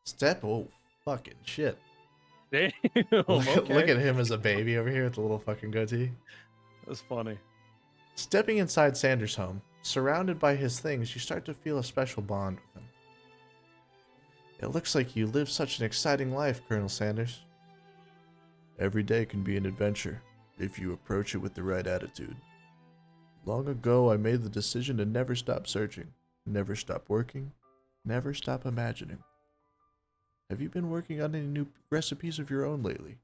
Step. Oh, fucking shit. Damn. Look Okay. at him as a baby over here with the little fucking goatee. That's funny. Stepping inside Sanders' home, surrounded by his things, you start to feel a special bond with him. It looks like you live such an exciting life, Colonel Sanders. Every day can be an adventure, if you approach it with the right attitude. Long ago, I made the decision to never stop searching, never stop working, never stop imagining. Have you been working on any new recipes of your own lately?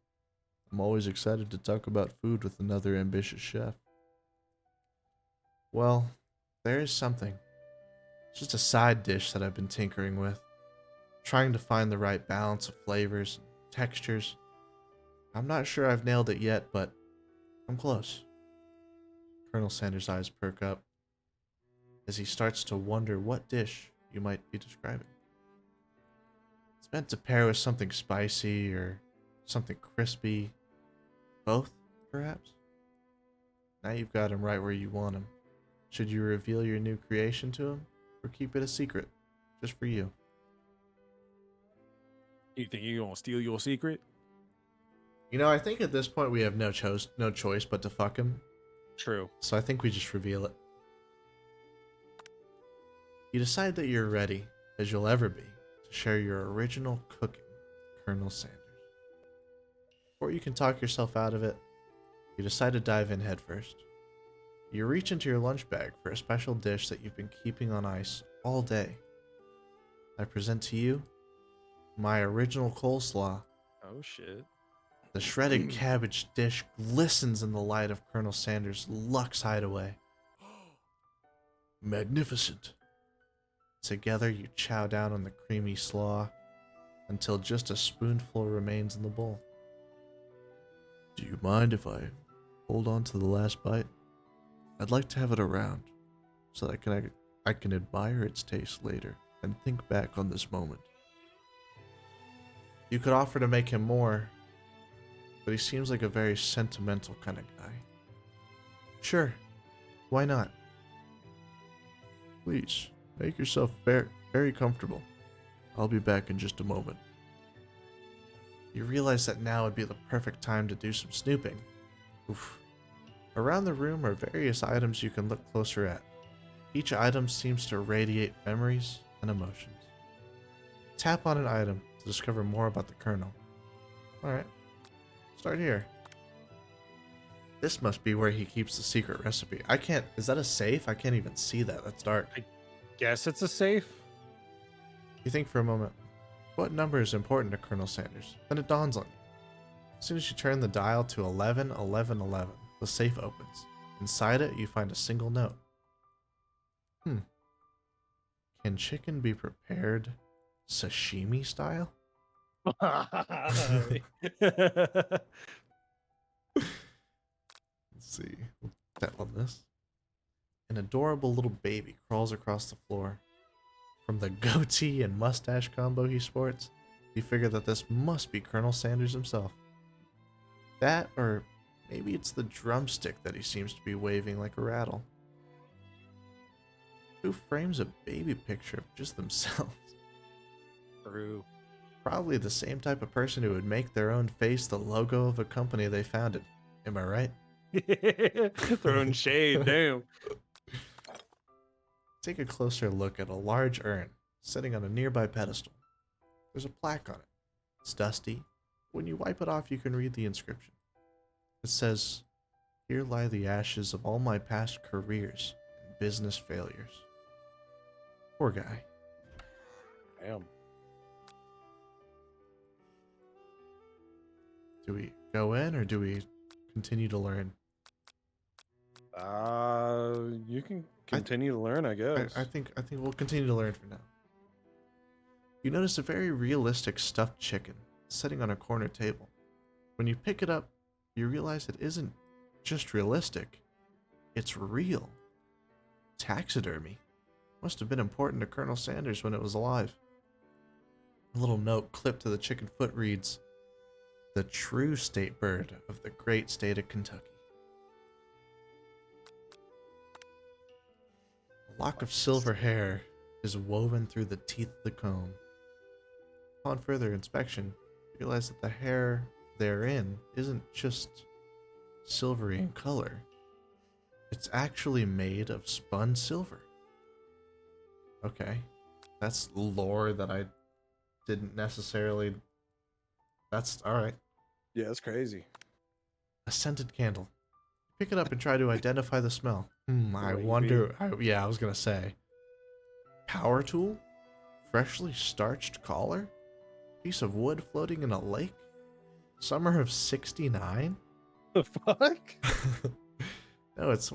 I'm always excited to talk about food with another ambitious chef. Well, there is something. It's just a side dish that I've been tinkering with, trying to find the right balance of flavors and textures. I'm not sure I've nailed it yet, but I'm close. Colonel Sanders' eyes perk up as he starts to wonder what dish you might be describing. It's meant to pair with something spicy or something crispy. Both, perhaps? Now you've got him right where you want him. Should you reveal your new creation to him, or keep it a secret, just for you? You think you gonna steal your secret? You know, I think at this point we have no choice but to fuck him. True. So I think we just reveal it. You decide that you're ready, as you'll ever be, to share your original cooking, Colonel Sanders. Before you can talk yourself out of it, you decide to dive in headfirst. You reach into your lunch bag for a special dish that you've been keeping on ice all day. I present to you my original coleslaw. Oh shit. The shredded cabbage dish glistens in the light of Colonel Sanders' Lux hideaway. Magnificent. Together you chow down on the creamy slaw until just a spoonful remains in the bowl. Do you mind if I hold on to the last bite? I'd like to have it around so that I can admire its taste later and think back on this moment. You could offer to make him more, but he seems like a very sentimental kind of guy. Sure, why not? Please, make yourself very comfortable. I'll be back in just a moment. You realize that now would be the perfect time to do some snooping. Oof. Around the room are various items you can look closer at. Each item seems to radiate memories and emotions. Tap on an item to discover more about the Colonel. Alright, start here. This must be where he keeps the secret recipe. Is that a safe? I can't even see that, that's dark. Guess it's a safe. You think for a moment, what number is important to Colonel Sanders? Then it dawns on you. As soon as you turn the dial to 11, 11, 11, the safe opens. Inside it, you find a single note. Can chicken be prepared sashimi style? Let's see. We'll tap on this. An adorable little baby crawls across the floor. From the goatee and mustache combo he sports, you figure that this must be Colonel Sanders himself. That, or maybe it's the drumstick that he seems to be waving like a rattle. Who frames a baby picture of just themselves? True. Probably the same type of person who would make their own face the logo of a company they founded. Am I right? Throwing shade, damn. Take a closer look at a large urn sitting on a nearby pedestal. There's a plaque on it. It's dusty. When you wipe it off, you can read the inscription. It says, "Here lie the ashes of all my past careers and business failures." Poor guy. Damn. Do we go in or do we continue to learn? You can continue to learn, I guess. I think we'll continue to learn for now. You notice a very realistic stuffed chicken sitting on a corner table. When you pick it up, you realize it isn't just realistic. It's real. Taxidermy. Must have been important to Colonel Sanders when it was alive. A little note clipped to the chicken foot reads, "The true state bird of the great state of Kentucky." A lock of silver hair is woven through the teeth of the comb. upon further inspection, you realize that the hair therein isn't just silvery in color. It's actually made of spun silver. Okay. That's lore that I didn't necessarily... That's alright. Yeah, that's crazy. A scented candle. Pick it up and try to identify the smell. I Maybe. wonder... yeah, I was gonna say. Power tool? Freshly starched collar? Piece of wood floating in a lake? Summer of 69? The fuck? No, it's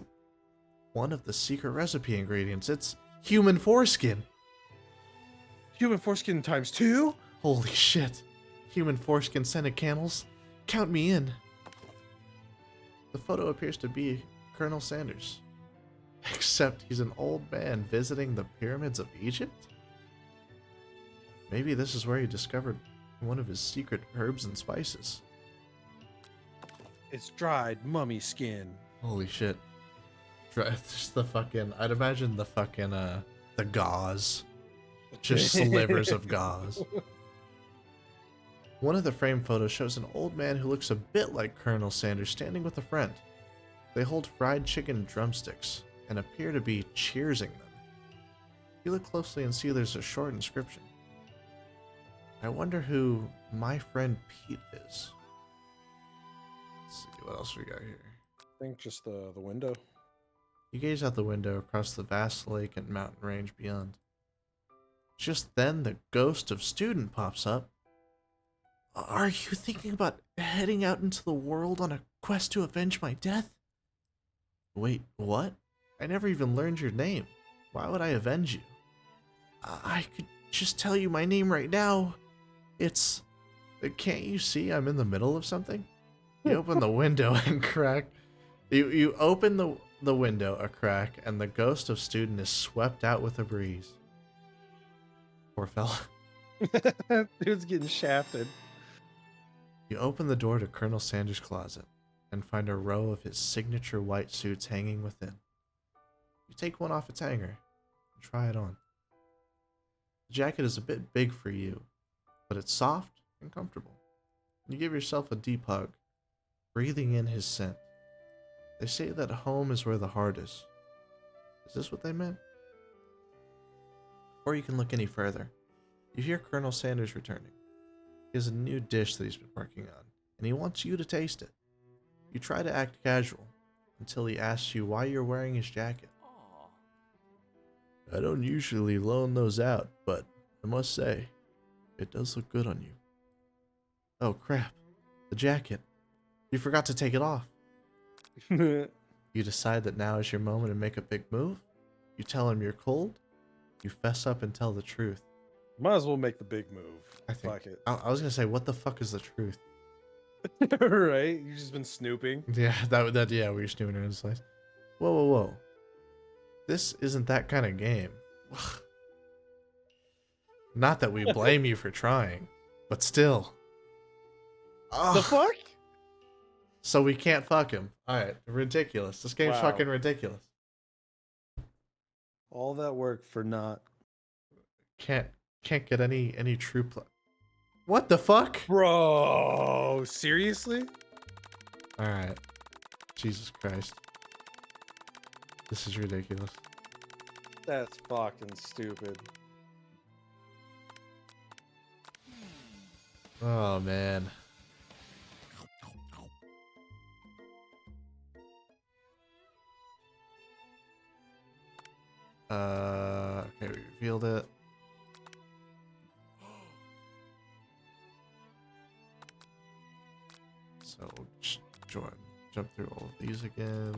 one of the secret recipe ingredients. It's human foreskin. Human foreskin times 2? Holy shit. Human foreskin scented candles? Count me in. The photo appears to be Colonel Sanders. Except he's an old man visiting the pyramids of Egypt? Maybe this is where he discovered one of his secret herbs and spices. It's dried mummy skin. Holy shit. Just the fucking... I'd imagine the fucking, the gauze. Just slivers of gauze. One of the frame photos shows an old man who looks a bit like Colonel Sanders standing with a friend. They hold fried chicken drumsticks and appear to be cheersing them. You look closely and see there's a short inscription. I wonder who my friend Pete is. Let's see what else we got here. I think just the window. You gaze out the window across the vast lake and mountain range beyond. Just then, the ghost of Student pops up. Are you thinking about heading out into the world on a quest to avenge my death? Wait, what? I never even learned your name. Why would I avenge you? I could just tell you my name right now. It's... Can't you see I'm in the middle of something? You open the window and crack... You open the window a crack, and the ghost of Student is swept out with a breeze. Poor fella. Dude's getting shafted. You open the door to Colonel Sanders' closet and find a row of his signature white suits hanging within. You take one off its hanger and try it on. The jacket is a bit big for you, but it's soft and comfortable. You give yourself a deep hug, breathing in his scent. They say that home is where the heart is. Is this what they meant? Before you can look any further, you hear Colonel Sanders returning. He has a new dish that he's been working on, and he wants you to taste it. You try to act casual until he asks you why you're wearing his jacket. I don't usually loan those out, but I must say, it does look good on you. Oh crap, the jacket. You forgot to take it off. You decide that now is your moment to make a big move. You tell him you're cold. You fess up and tell the truth. Might as well make the big move. I think. Fuck it. I was gonna say, what the fuck is the truth? Right? You've just been snooping. Yeah, that yeah, we were snooping around the slice. Whoa. This isn't that kind of game. Not that we blame you for trying, but still. The fuck? So we can't fuck him. Alright, ridiculous. This game's Wow. fucking ridiculous. All that work for not. Can't get any true What the fuck? Bro, seriously? Alright. Jesus Christ. This is ridiculous. That's fucking stupid. Oh man. Okay, we revealed it. So we'll just jump through all of these again.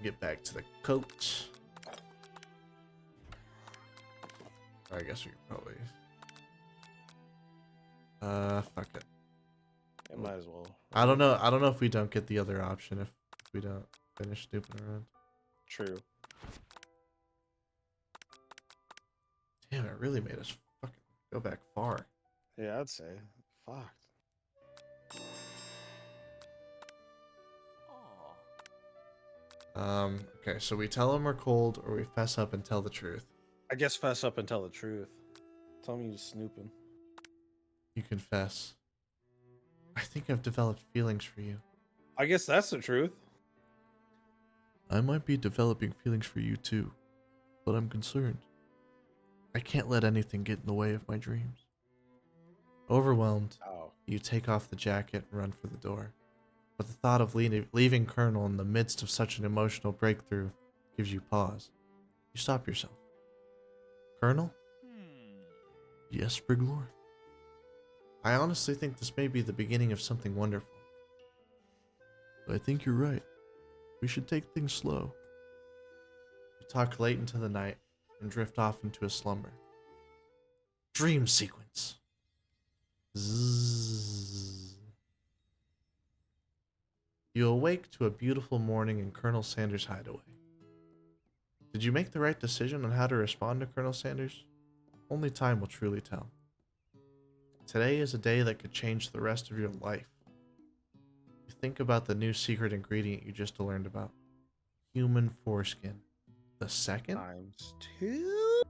Get back to the coat. I guess we could probably. Fuck it. It might as well. I don't know. I don't know if we don't get the other option if we don't finish snooping around. True. Damn, it really made us fucking go back far. Yeah, I'd say. Fuck. Okay, so we tell them we're cold or we fess up and tell the truth. I guess fess up and tell the truth. Tell me you're snooping. You confess. I think I've developed feelings for you. I guess that's the truth. I might be developing feelings for you too, but I'm concerned. I can't let anything get in the way of my dreams. Overwhelmed, Oh. you take off the jacket and run for the door. But the thought of leaving Colonel in the midst of such an emotional breakthrough gives you pause. You stop yourself. Colonel? Yes, Briglor? I honestly think this may be the beginning of something wonderful. I think you're right. We should take things slow. You talk late into the night and drift off into a slumber. Dream sequence. Zzz. You awake to a beautiful morning in Colonel Sanders' hideaway. Did you make the right decision on how to respond to Colonel Sanders? Only time will truly tell. Today is a day that could change the rest of your life. You think about the new secret ingredient you just learned about. Human foreskin. The second? ×2?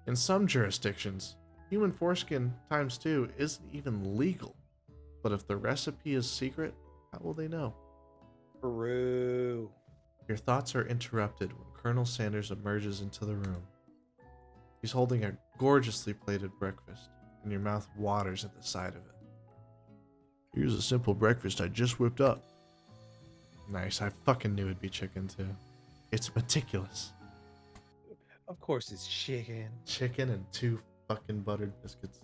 In some jurisdictions, human foreskin ×2 isn't even legal. But if the recipe is secret, how will they know? True. Your thoughts are interrupted when Colonel Sanders emerges into the room. He's holding a gorgeously plated breakfast, and your mouth waters at the sight of it. Here's a simple breakfast I just whipped up. Nice, I fucking knew it'd be chicken too. It's meticulous. Of course it's chicken. Chicken and 2 fucking buttered biscuits.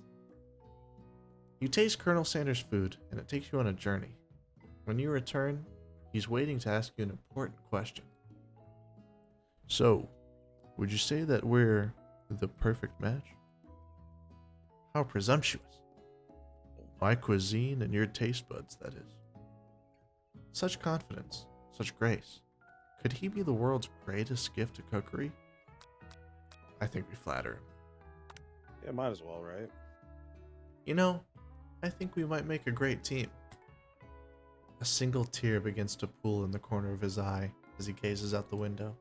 You taste Colonel Sanders' food, and it takes you on a journey. When you return, he's waiting to ask you an important question. So, would you say that we're the perfect match? How presumptuous. My cuisine and your taste buds, that is. Such confidence, such grace. Could he be the world's greatest gift to cookery? I think we flatter him. Yeah, might as well, right? You know, I think we might make a great team. A single tear begins to pool in the corner of his eye as he gazes out the window.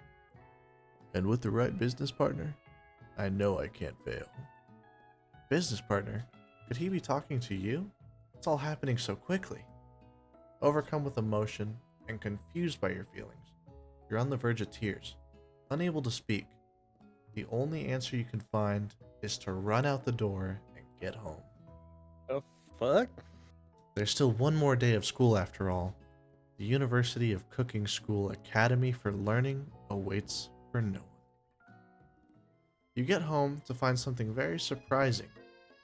And with the right business partner, I know I can't fail. Business partner? Could he be talking to you? It's all happening so quickly. Overcome with emotion and confused by your feelings, you're on the verge of tears, unable to speak. The only answer you can find is to run out the door and get home. The fuck? There's still one more day of school after all. The University of Cooking School Academy for Learning awaits for no one. You get home to find something very surprising.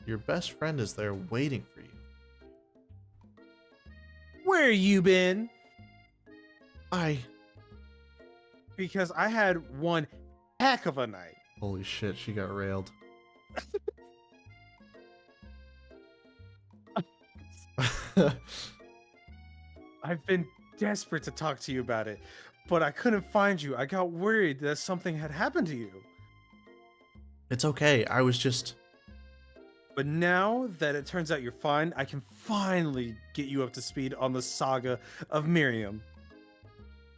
Your best friend is there waiting for you. Where you been? Because I had one heck of a night. Holy shit, she got railed. I've been desperate to talk to you about it, but I couldn't find you. I got worried that something had happened to you. It's okay, I was just... But now that it turns out you're fine, I can finally get you up to speed on the saga of Miriam.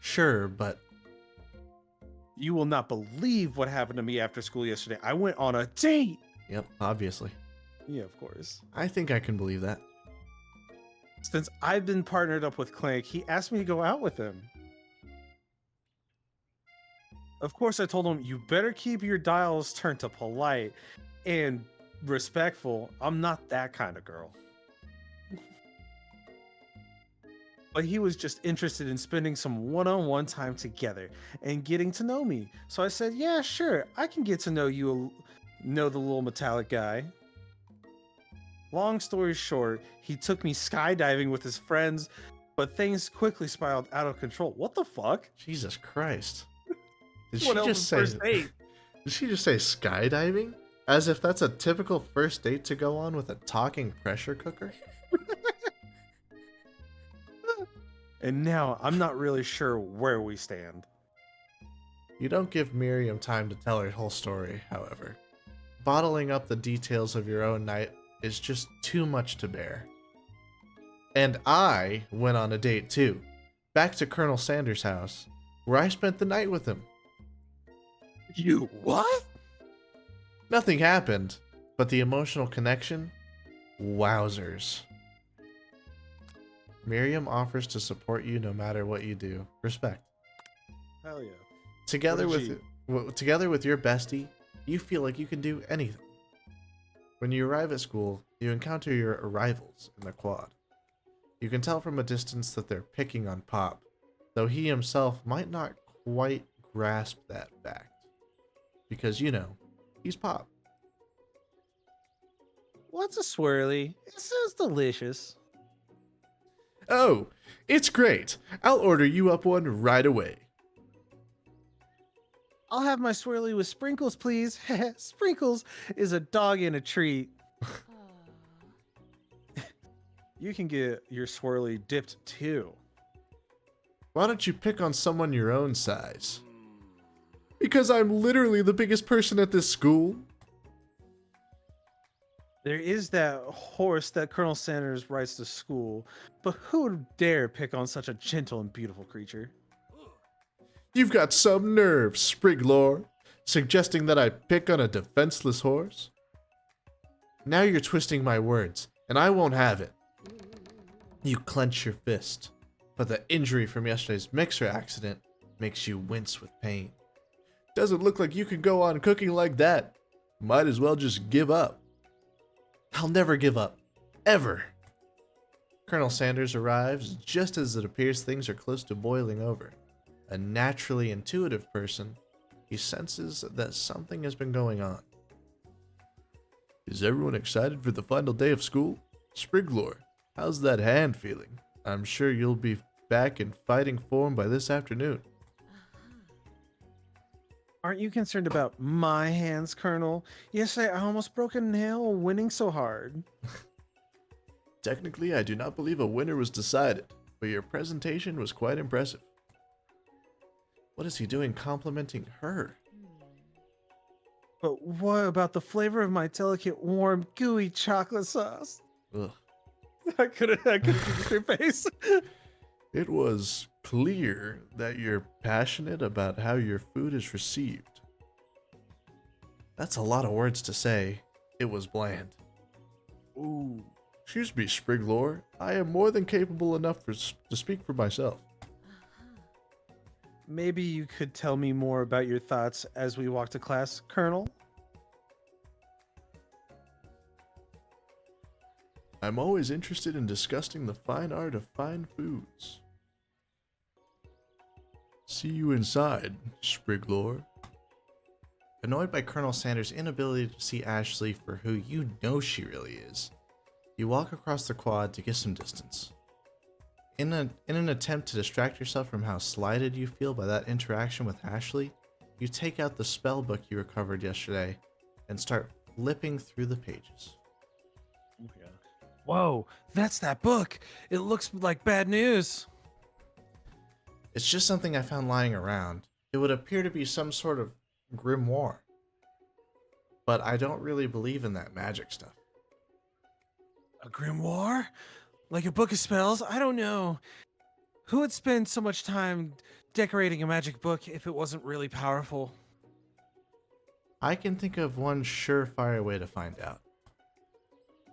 Sure, but... You will not believe what happened to me after school yesterday. I went on a date! Yep, obviously. Yeah, of course. I think I can believe that. Since I've been partnered up with Clank, he asked me to go out with him. Of course, I told him, you better keep your dials turned to polite and respectful. I'm not that kind of girl. But he was just interested in spending some one-on-one time together and getting to know me. So I said, yeah, sure, I can get to know you, know the little metallic guy. Long story short, he took me skydiving with his friends, but things quickly spiraled out of control. What the fuck? Jesus Christ. Did What else is first date? Did she just say skydiving? As if that's a typical first date to go on with a talking pressure cooker? And now I'm not really sure where we stand. You don't give Miriam time to tell her whole story, however. Bottling up the details of your own night is just too much to bear. And I went on a date too, back to Colonel Sanders' house, where I spent the night with him. You what? Nothing happened, But the emotional connection? Wowzers. Miriam offers to support you no matter what you do. Respect. Hell yeah. Together What a together with your bestie, you feel like you can do anything. When you arrive at school, you encounter your arrivals in the quad. You can tell from a distance that they're picking on Pop, though he himself might not quite grasp that fact. Because, you know, he's Pop. What's a swirly? It sounds delicious. Oh, it's great. I'll order you up one right away. I'll have my swirly with sprinkles, please. Sprinkles is a dog in a treat. You can get your swirly dipped too. Why don't you pick on someone your own size? Because I'm literally the biggest person at this school. There is that horse that Colonel Sanders rides to school, but who would dare pick on such a gentle and beautiful creature? You've got some nerve, Spriglor, suggesting that I pick on a defenseless horse? Now you're twisting my words, and I won't have it. You clench your fist, but the injury from yesterday's mixer accident makes you wince with pain. Doesn't look like you can go on cooking like that. Might as well just give up. I'll never give up. Ever. Colonel Sanders arrives just as it appears things are close to boiling over. A naturally intuitive person, he senses that something has been going on. Is everyone excited for the final day of school? Spriglor, how's that hand feeling? I'm sure you'll be back in fighting form by this afternoon. Aren't you concerned about my hands, Colonel? Yesterday I almost broke a nail winning so hard. Technically, I do not believe a winner was decided, but your presentation was quite impressive. What is he doing complimenting her? But what about the flavor of my delicate, warm, gooey chocolate sauce? Ugh. I couldn't keep a straight face. It was clear that you're passionate about how your food is received. That's a lot of words to say. It was bland. Ooh. Excuse me, Spriglor. I am more than capable enough to speak for myself. Maybe you could tell me more about your thoughts as we walk to class, Colonel? I'm always interested in discussing the fine art of fine foods. See you inside, Spriglor. Annoyed by Colonel Sanders' inability to see Ashley for who you know she really is, you walk across the quad to get some distance. In an attempt to distract yourself from how slighted you feel by that interaction with Ashley, you take out the spell book you recovered yesterday and start flipping through the pages. Oh my God. Whoa, that's that book. It looks like bad news. It's just something I found lying around. It would appear to be some sort of grimoire. But I don't really believe in that magic stuff. A grimoire? Like a book of spells? I don't know. Who would spend so much time decorating a magic book if it wasn't really powerful? I can think of one surefire way to find out.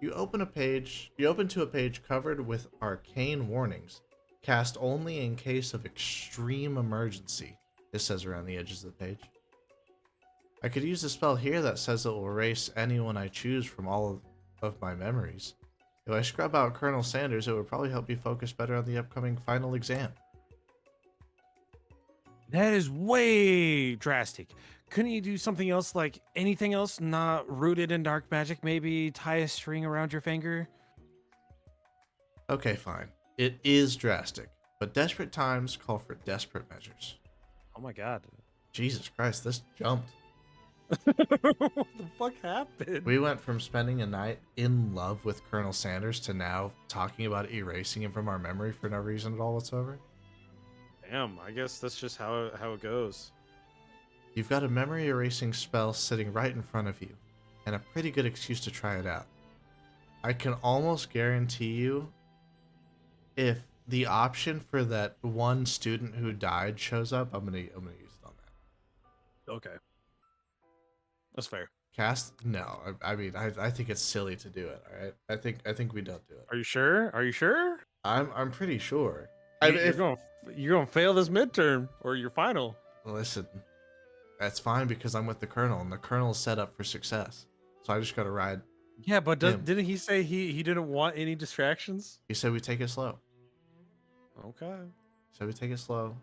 You open to a page covered with arcane warnings, cast only in case of extreme emergency, it says around the edges of the page. I could use a spell here that says it will erase anyone I choose from all of my memories. If I scrub out Colonel Sanders, it would probably help me focus better on the upcoming final exam. That is way drastic. Couldn't you do something else, like anything else not rooted in dark magic? Maybe tie a string around your finger? Okay, fine. It is drastic, but desperate times call for desperate measures. Oh my God. Jesus Christ, this jumped. What the fuck happened? We went from spending a night in love with Colonel Sanders to now talking about erasing him from our memory for no reason at all whatsoever. Damn, I guess that's just how it goes. You've got a memory erasing spell sitting right in front of you, and a pretty good excuse to try it out. I can almost guarantee you, if the option for that one student who died shows up, I'm gonna use it on that. Okay. That's fair. Cast? No. I mean, I think it's silly to do it. All right. I think we don't do it. Are you sure? Are you sure? I'm pretty sure. You, If you're going to fail this midterm or your final. listen, that's fine because I'm with the colonel, and the colonel's set up for success. So I just got to ride. Yeah, but him. didn't he say he didn't want any distractions? He said we take it slow. Okay. So we take it slow.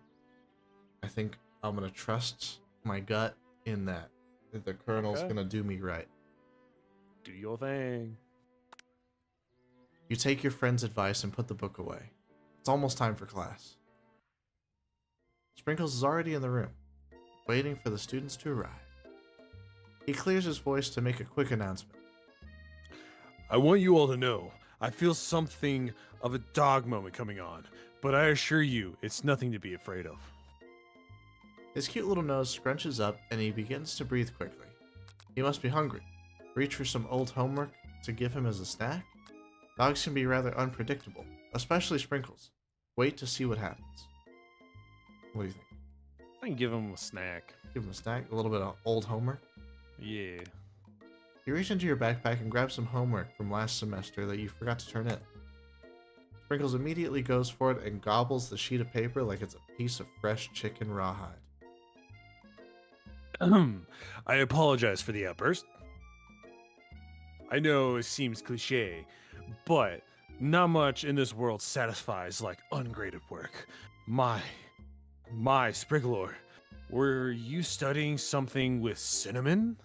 I think I'm gonna trust my gut in that the colonel's Okay. gonna do me right. Do your thing. You take your friend's advice and put the book away. It's almost time for class. Sprinkles is already in the room, waiting for the students to arrive. He clears his voice to make a quick announcement. I want you all to know, I feel something of a dog moment coming on, but I assure you, it's nothing to be afraid of. His cute little nose scrunches up and he begins to breathe quickly. He must be hungry. Reach for some old homework to give him as a snack? Dogs can be rather unpredictable, especially Sprinkles. Wait to see what happens. What do you think? I can give him a snack. Give him a snack? A little bit of old homework? Yeah. You reach into your backpack and grab some homework from last semester that you forgot to turn in. Sprinkles immediately goes for it and gobbles the sheet of paper like it's a piece of fresh chicken rawhide. I apologize for the outburst. I know it seems cliche, but not much in this world satisfies like ungraded work. My Spriglor, were you studying something with cinnamon?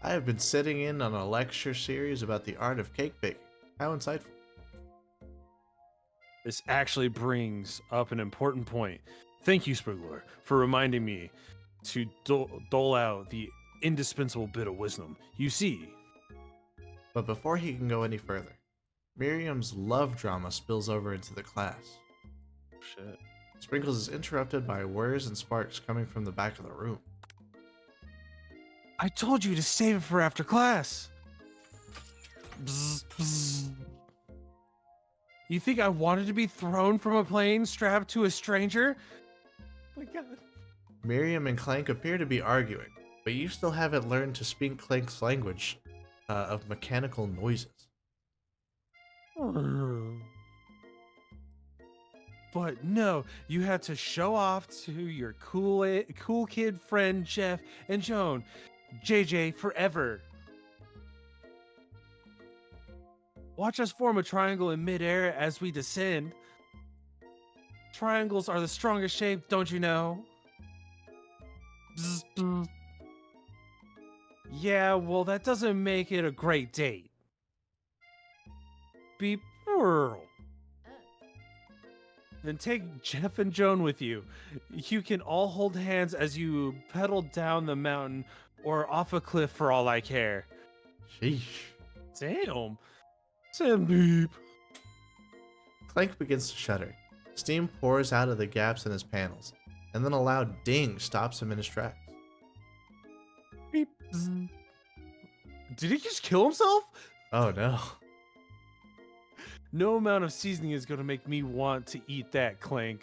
I have been sitting in on a lecture series about the art of cake baking. How insightful. This actually brings up an important point. Thank you, Spriglor, for reminding me to dole out the indispensable bit of wisdom. You see, But before he can go any further, Miriam's love drama spills over into the class. shit. Sprinkles is interrupted by whirs and sparks coming from the back of the room. I told you to save it for after class. Bzz, bzz. You think I wanted to be thrown from a plane strapped to a stranger? Oh my God. Miriam and Clank appear to be arguing, but you still haven't learned to speak Clank's language of mechanical noises. But no, you had to show off to your cool kid friend Jeff and Joan. JJ forever. Watch us form a triangle in midair as we descend. Triangles are the strongest shape, don't you know? Bzz, bzz. Yeah, well, that doesn't make it a great date. Beep. Whirl. Then take Jeff and Joan with you. You can all hold hands as you pedal down the mountain or off a cliff for all I care. Sheesh. Damn. Sam beep. Clank begins to shudder. Steam pours out of the gaps in his panels, and then a loud ding stops him in his tracks. Beep. Zzz. Did he just kill himself? Oh no. No amount of seasoning is going to make me want to eat that, Clank.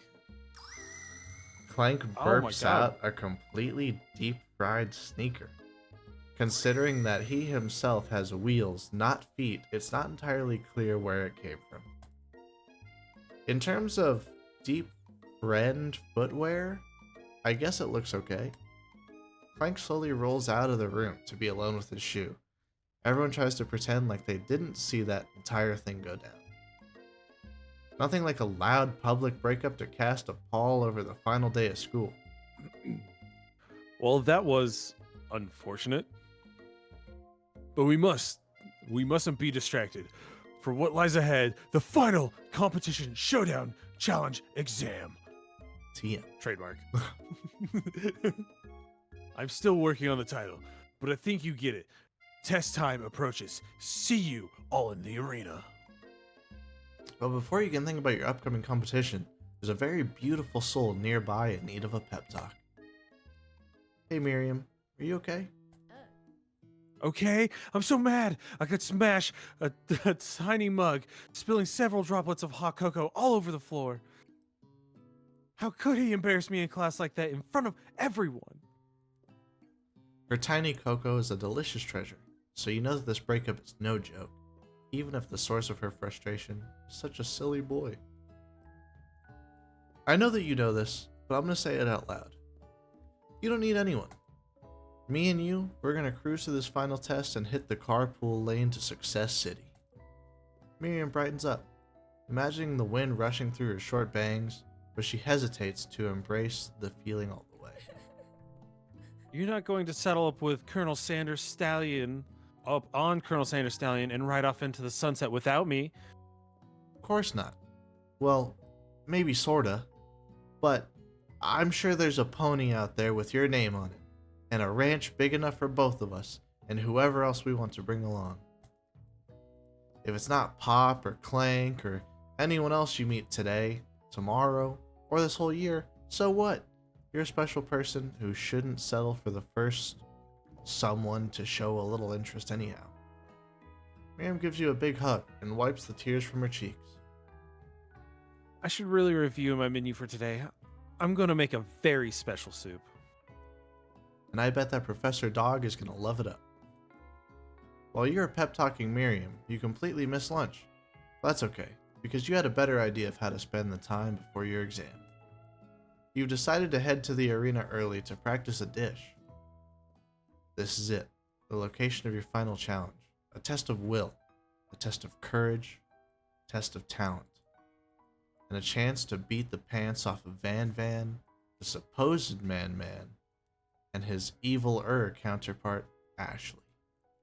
Clank Oh my burps God. out a completely deep-fried sneaker. Considering that he himself has wheels, not feet, it's not entirely clear where it came from. In terms of deep-friend footwear, I guess it looks okay. Clank slowly rolls out of the room to be alone with his shoe. Everyone tries to pretend like they didn't see that entire thing go down. Nothing like a loud public breakup to cast a pall over the final day of school. Well, that was unfortunate. But we mustn't be distracted. For what lies ahead, the final competition showdown challenge exam. TM. Trademark. I'm still working on the title, but I think you get it. Test time approaches. See you all in the arena. But before you can think about your upcoming competition, there's a very beautiful soul nearby in need of a pep talk. Hey Miriam, are you okay? Okay, I'm so mad. I could smash a tiny mug, spilling several droplets of hot cocoa all over the floor. How could he embarrass me in class like that in front of everyone? Her tiny Coco is a delicious treasure, so you know that this breakup is no joke, even if the source of her frustration is such a silly boy. I know that you know this, but I'm going to say it out loud. You don't need anyone. Me and you, we're going to cruise through this final test and hit the carpool lane to Success City. Miriam brightens up, imagining the wind rushing through her short bangs, but she hesitates to embrace the feeling all the way. You're not going to settle up with Colonel Sanders Stallion, up on Colonel Sanders Stallion, and ride off into the sunset without me. Of course not. Well, maybe sorta. But I'm sure there's a pony out there with your name on it, and a ranch big enough for both of us, and whoever else we want to bring along. If it's not Pop or Clank or anyone else you meet today, tomorrow, or this whole year, so what? You're a special person who shouldn't settle for the first someone to show a little interest anyhow. Miriam gives you a big hug and wipes the tears from her cheeks. I should really review my menu for today. I'm going to make a very special soup. And I bet that Professor Dog is going to love it up. While you're pep-talking Miriam, you completely miss lunch. That's okay, because you had a better idea of how to spend the time before your exam. You've decided to head to the arena early to practice a dish. This is it, the location of your final challenge. A test of will, a test of courage, a test of talent, and a chance to beat the pants off of Van Van, the supposed Man Man, and his evil counterpart, Ashley.